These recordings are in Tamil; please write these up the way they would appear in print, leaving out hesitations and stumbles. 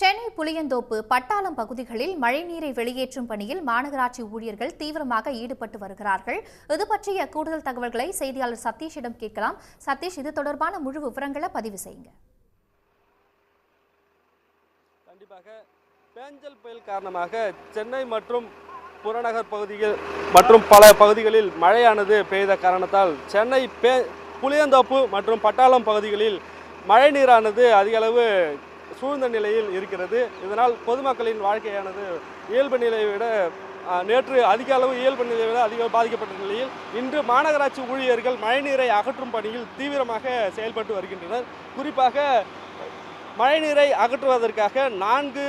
சென்னை புளியந்தோப்பு பட்டாளம் பகுதிகளில் மழைநீரை வெளியேற்றும் பணியில் மாநகராட்சி ஊழியர்கள் தீவிரமாக ஈடுபட்டு வருகிறார்கள். இது பற்றிய கூடுதல் தகவல்களை செய்தியாளர் சதீஷிடம் கேட்கலாம். சதீஷ், இது தொடர்பான முழு விவரங்களை பதிவு செய்யுங்க. கண்டிப்பாக பேஞ்சல் புயல் காரணமாக சென்னை மற்றும் புறநகர் பகுதிகள் மற்றும் பல பகுதிகளில் மழையானது பெய்த காரணத்தால் சென்னை புளியந்தோப்பு மற்றும் பட்டாளம் பகுதிகளில் மழைநீரானது அதிக அளவு சூழ்ந்த நிலையில் இருக்கிறது. இதனால் பொதுமக்களின் வாழ்க்கையானது இயல்பு நிலையை விட நேற்று அதிக அளவு இயல்பு நிலையை விட அதிகம் பாதிக்கப்பட்ட நிலையில் இன்று மாநகராட்சி ஊழியர்கள் மழைநீரை அகற்றும் பணியில் தீவிரமாக செயல்பட்டு வருகின்றனர். குறிப்பாக மழைநீரை அகற்றுவதற்காக 4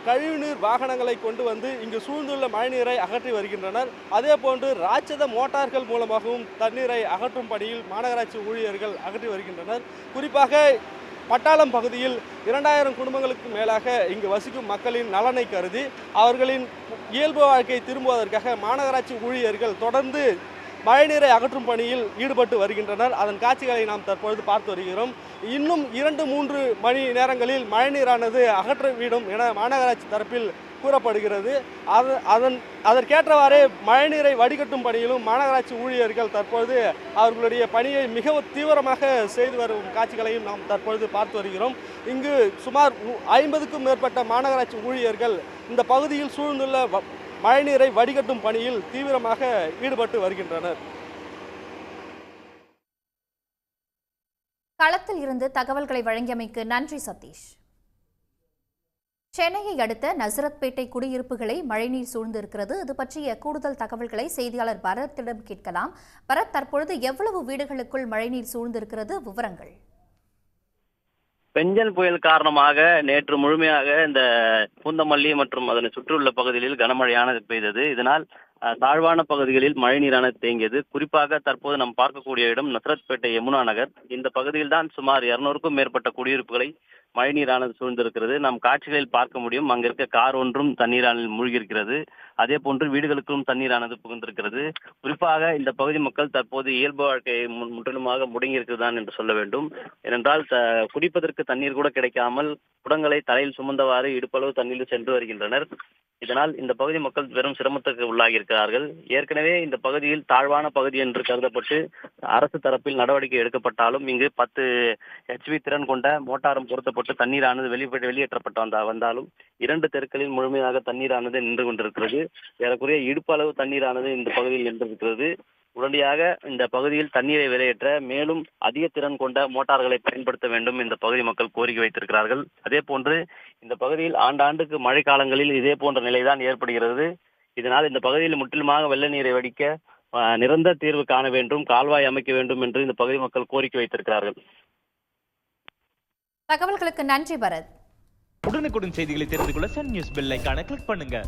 கழிவுநீர் வாகனங்களை கொண்டு வந்து இங்கு சூழ்ந்துள்ள மழைநீரை அகற்றி வருகின்றனர். அதே போன்று ராட்சத மோட்டார்கள் மூலமாகவும் தண்ணீரை அகற்றும் பணியில் மாநகராட்சி ஊழியர்கள் அகற்றி வருகின்றனர். குறிப்பாக பட்டாளம் பகுதியில் 2000 குடும்பங்களுக்கு மேலாக இங்கு வசிக்கும் மக்களின் நலனை கருதி அவர்களின் இயல்பு வாழ்க்கை திரும்புவதற்காக மாநகராட்சி ஊழியர்கள் தொடர்ந்து மழைநீரை அகற்றும் பணியில் ஈடுபட்டு வருகின்றனர். அதன் காட்சிகளை நாம் தற்பொழுது பார்த்து வருகிறோம். இன்னும் 2-3 மணி நேரங்களில் மழைநீரானது அகற்றிவிடும் என மாநகராட்சி தரப்பில் கூறப்படுகிறது. அதற்கேற்றவாறே மழைநீரை வடிகட்டும் பணியிலும் மாநகராட்சி ஊழியர்கள் தற்பொழுது அவர்களுடைய பணியை மிக தீவிரமாக செய்து வரும் காட்சிகளையும் நாம் தற்பொழுது பார்த்து வருகிறோம். இங்கு சுமார் 50க்கும் மேற்பட்ட மாநகராட்சி ஊழியர்கள் இந்த பகுதியில் சூழ்ந்துள்ள மழைநீரை வடிகட்டும் பணியில் தீவிரமாக ஈடுபட்டு வருகின்றனர். களத்தில் இருந்து தகவல்களை வழங்கியமைக்கு நன்றி சதீஷ். சென்னையை அடுத்த நசரத்பேட்டை குடியிருப்புகளை மழைநீர் சூழ்ந்திருக்கிறது. இது பற்றிய கூடுதல் தகவல்களை செய்தியாளர் பரத்திடம் கேட்கலாம். பரத், தற்பொழுது எவ்வளவு வீடுகளுக்குள் மழைநீர் சூழ்ந்திருக்கிறது? விவரங்கள். பெஞ்சல் புயல் காரணமாக நேற்று முழுமையாக இந்த பூந்தமல்லி மற்றும் அதனை சுற்றியுள்ள பகுதிகளில் கனமழையானது பெய்தது. இதனால் தாழ்வான பகுதிகளில் மழைநீரானது தேங்கியது. குறிப்பாக தற்போது நாம் பார்க்கக்கூடிய இடம் நசரத்பேட்டை யமுனா நகர். இந்த பகுதியில் தான் சுமார் 200க்கும் மேற்பட்ட குடியிருப்புகளை மழைநீரானது சூழ்ந்திருக்கிறது. நாம் காட்சிகளில் பார்க்க முடியும். அங்க இருக்க கார் ஒன்றும் தண்ணீரானது மூழ்கியிருக்கிறது. அதே போன்று வீடுகளுக்கும் தண்ணீரானது புகுந்திருக்கிறது. குறிப்பாக இந்த பகுதி மக்கள் தற்போது இயல்பு வாழ்க்கையை முற்றிலுமாக முடங்கியிருக்கிறதுதான் என்று சொல்ல வேண்டும். ஏனென்றால் குடிப்பதற்கு தண்ணீர் கூட கிடைக்காமல் குடங்களை தலையில் சுமந்தவாறு இடுப்பளவு தண்ணீரில் சென்று வருகின்றனர். இதனால் இந்த பகுதி மக்கள் பெரும் சிரமத்துக்கு உள்ளாகி இருக்கிறார்கள். ஏற்கனவே இந்த பகுதியில் தாழ்வான பகுதி என்று கருதப்பட்டு அரசு தரப்பில் நடவடிக்கை எடுக்கப்பட்டாலும் இங்கு 10 HP திறன் கொண்ட மோட்டாரும் பொருத்தப்பட்டு தண்ணீரானது வெளியேற்றப்பட்டு வந்தாலும் 2 தெருக்களில் முழுமையாக தண்ணீரானது நின்று கொண்டிருக்கிறது. ஏறக்குறைய இடுப்பளவு தண்ணீரானது இந்த பகுதியில் நின்றிருக்கிறது. உடனடியாக இந்த பகுதியில் தண்ணீரை வெளியேற்ற மேலும் அதிக திறன் கொண்ட மோட்டார்களை பயன்படுத்த வேண்டும் இந்த பகுதி மக்கள் கோரிக்கை வைத்திருக்கிறார்கள். அதே போன்று இந்த பகுதியில் ஆண்டாண்டுக்கு மழை காலங்களில் இதே போன்ற நிலைதான் ஏற்படுகிறது. இதனால் இந்த பகுதியில் முற்றிலுமாக வெள்ள நீரை வடிக்க நிரந்தர தீர்வு காண வேண்டும், கால்வாய் அமைக்க வேண்டும் என்று இந்த பகுதி மக்கள் கோரிக்கை வைத்திருக்கிறார்கள். தகவல்களுக்கு நன்றி பரத். உடனுக்குடன் செய்திகளை தெரிந்து கொள்ள சன் நியூஸ் பெல் ஐகானை கிளிக் பண்ணுங்க.